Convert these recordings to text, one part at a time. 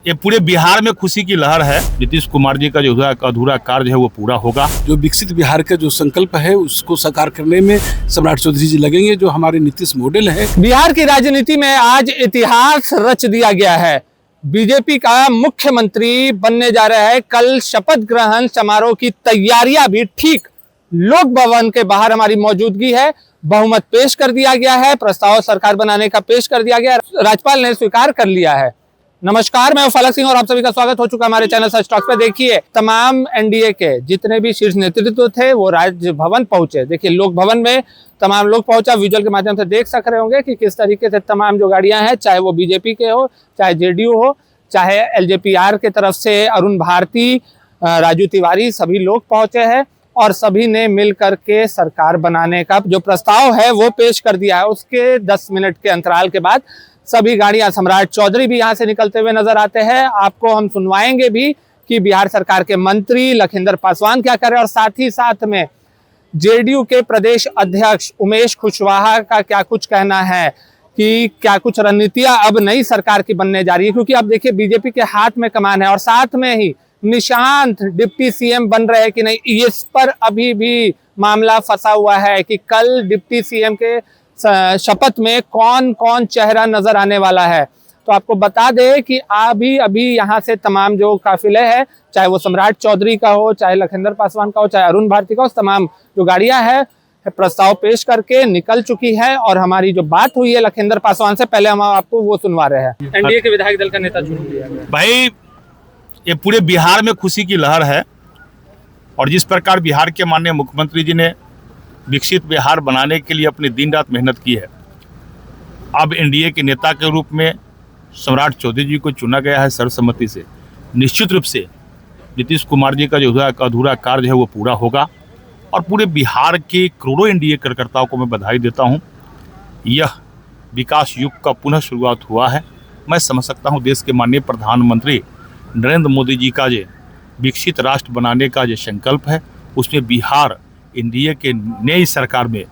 ये पूरे बिहार में खुशी की लहर है। नीतीश कुमार जी का जो अधूरा कार्य है वो पूरा होगा। जो विकसित बिहार का जो संकल्प है उसको साकार करने में सम्राट चौधरी जी लगेंगे, जो हमारे नीतीश मॉडल है। बिहार की राजनीति में आज इतिहास रच दिया गया है। बीजेपी का मुख्यमंत्री बनने जा रहा है। कल शपथ ग्रहण समारोह की तैयारियां भी ठीक लोक भवन के बाहर हमारी मौजूदगी है। बहुमत पेश कर दिया गया है, प्रस्ताव सरकार बनाने का पेश कर दिया गया है, राज्यपाल ने स्वीकार कर लिया है। नमस्कार, मैं फलक सिंह और आप सभी का स्वागत हो चुका है हमारे चैनल सच टॉक्स पे। देखिए, तमाम एनडीए के जितने भी शीर्ष नेतृत्व थे वो राजभवन पहुंचे। देखिए, लोक भवन में तमाम लोग पहुंचा। विजुअल के माध्यम से देख सक रहे होंगे कि किस तरीके से तमाम जो गाड़ियां हैं, चाहे वो बीजेपी के हो, चाहे जेडीयू हो, चाहे एलजेपीआर के तरफ से अरुण भारती, राजू तिवारी, सभी लोग पहुंचे हैं और सभी ने मिल करके सरकार बनाने का जो प्रस्ताव है वो पेश कर दिया है। उसके 10 मिनट के अंतराल के बाद सभी गाड़ियां, सम्राट चौधरी भी यहां से निकलते हुए नजर आते हैं। आपको हम सुनवाएंगे भी कि बिहार सरकार के मंत्री लखिंदर पासवान क्या कर रहे हैं और साथ ही साथ में जेडीयू के प्रदेश अध्यक्ष उमेश कुशवाहा का क्या कुछ कहना है कि क्या कुछ रणनीतियां अब नई सरकार की बनने जा रही है। क्योंकि अब देखिए, बीजेपी के हाथ में कमान है और साथ में ही निशांत डिप्टी सीएम बन रहे हैं कि नहीं, इस पर अभी भी मामला फंसा हुआ है कि कल डिप्टी सीएम के शपथ में कौन कौन चेहरा नजर आने वाला है। तो आपको बता दें कि अभी यहाँ से तमाम जो काफिले हैं, चाहे वो सम्राट चौधरी का हो, चाहे लखिंदर पासवान का हो, चाहे अरुण भारती का हो, तमाम जो गाड़ियां हैं प्रस्ताव पेश करके निकल चुकी है। और हमारी जो बात हुई है लखिंदर पासवान से, पहले हम आपको वो सुनवा रहे हैं। एनडीए के विधायक दल का नेता चुन लिया गया। भाई, ये पूरे बिहार में खुशी की लहर है और जिस प्रकार बिहार के माननीय मुख्यमंत्री जी ने विकसित बिहार बनाने के लिए अपनी दिन रात मेहनत की है, अब एनडीए के नेता के रूप में सम्राट चौधरी जी को चुना गया है सर्वसम्मति से। निश्चित रूप से नीतीश कुमार जी का जो अधूरा कार्य है वो पूरा होगा और पूरे बिहार के करोड़ों एनडीए कार्यकर्ताओं को मैं बधाई देता हूं। यह विकास युग का पुनः शुरुआत हुआ है। मैं समझ सकता हूं देश के माननीय प्रधानमंत्री नरेंद्र मोदी जी का जो विकसित राष्ट्र बनाने का जो संकल्प है, उसमें बिहार एनडीए के नई सरकार में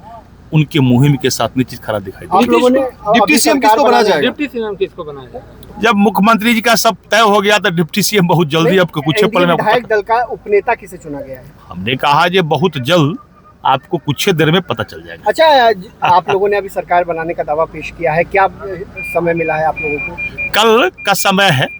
उनकी मुहिम के साथ निश्चित खरा दिखाई देगा। आप लोगों ने डिप्टी सीएम किसको बनाया जाएगा? डिप्टी सीएम किसको बनाया जाएगा? जब मुख्यमंत्री जी का सब तय हो गया तो डिप्टी सीएम बहुत जल्दी, आपको कुछ पल में विधायक दल का उपनेता किसे चुना गया है? हमने कहा ये बहुत जल्द आपको कुछ देर में पता चल जाएगा। अच्छा, आप लोगों ने अभी सरकार बनाने का दावा पेश किया है, क्या समय मिला है आप लोगों को? कल का समय है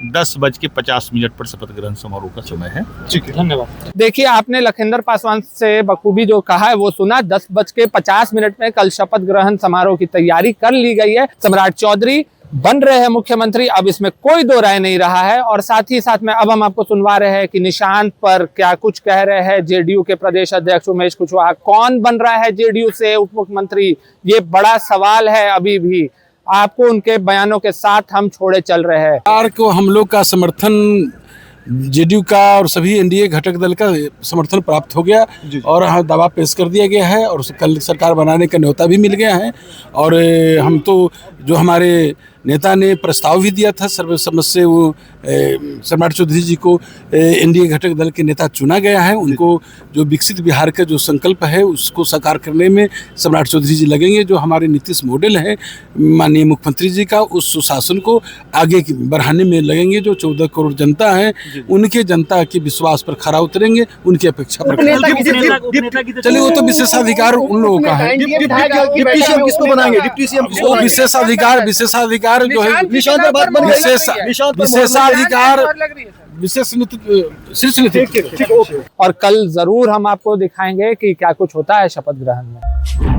10:50 पर शपथ ग्रहण समारोह का समय है। ठीक है, धन्यवाद। देखिए, आपने लखिंदर पासवान से बखूबी जो कहा है वो सुना। 10:50 में कल शपथ ग्रहण समारोह की तैयारी कर ली गई है। सम्राट चौधरी बन रहे हैं मुख्यमंत्री, अब इसमें कोई दो राय नहीं रहा है। और साथ ही साथ में अब हम आपको सुनवा रहे हैं कि निशांत पर क्या कुछ कह रहे हैं जेडीयू के प्रदेश अध्यक्ष उमेश कुशवाहा। कौन बन रहा है जेडीयू से उप मुख्यमंत्री, ये बड़ा सवाल है। अभी भी आपको उनके बयानों के साथ हम छोड़े चल रहे हैं। सरकार को हम लोग का समर्थन, जेडीयू का और सभी एनडीए घटक दल का समर्थन प्राप्त हो गया और हाँ, दावा पेश कर दिया गया है और कल सरकार बनाने का न्योता भी मिल गया है। और हम तो जो हमारे नेता ने प्रस्ताव भी दिया था सर्वसम्मत से, वो सम्राट चौधरी जी को एनडीए घटक दल के नेता चुना गया है। उनको जो विकसित बिहार का जो संकल्प है उसको साकार करने में सम्राट चौधरी जी लगेंगे, जो हमारे नीतीश मॉडल है माननीय मुख्यमंत्री जी का, उस सुशासन को आगे बढ़ाने में लगेंगे। जो 14 करोड़ जनता है, उनके जनता के विश्वास पर खरा उतरेंगे, उनकी अपेक्षा पर। चलिए, वो तो विशेषाधिकार उन लोगों का है। डिप्टी सीएम किसको बनाएंगे? डिप्टी सीएम वो विशेषाधिकार जो है, शीर्ष नेतृत्व। और कल जरूर हम आपको दिखाएंगे कि क्या कुछ होता है शपथ ग्रहण में।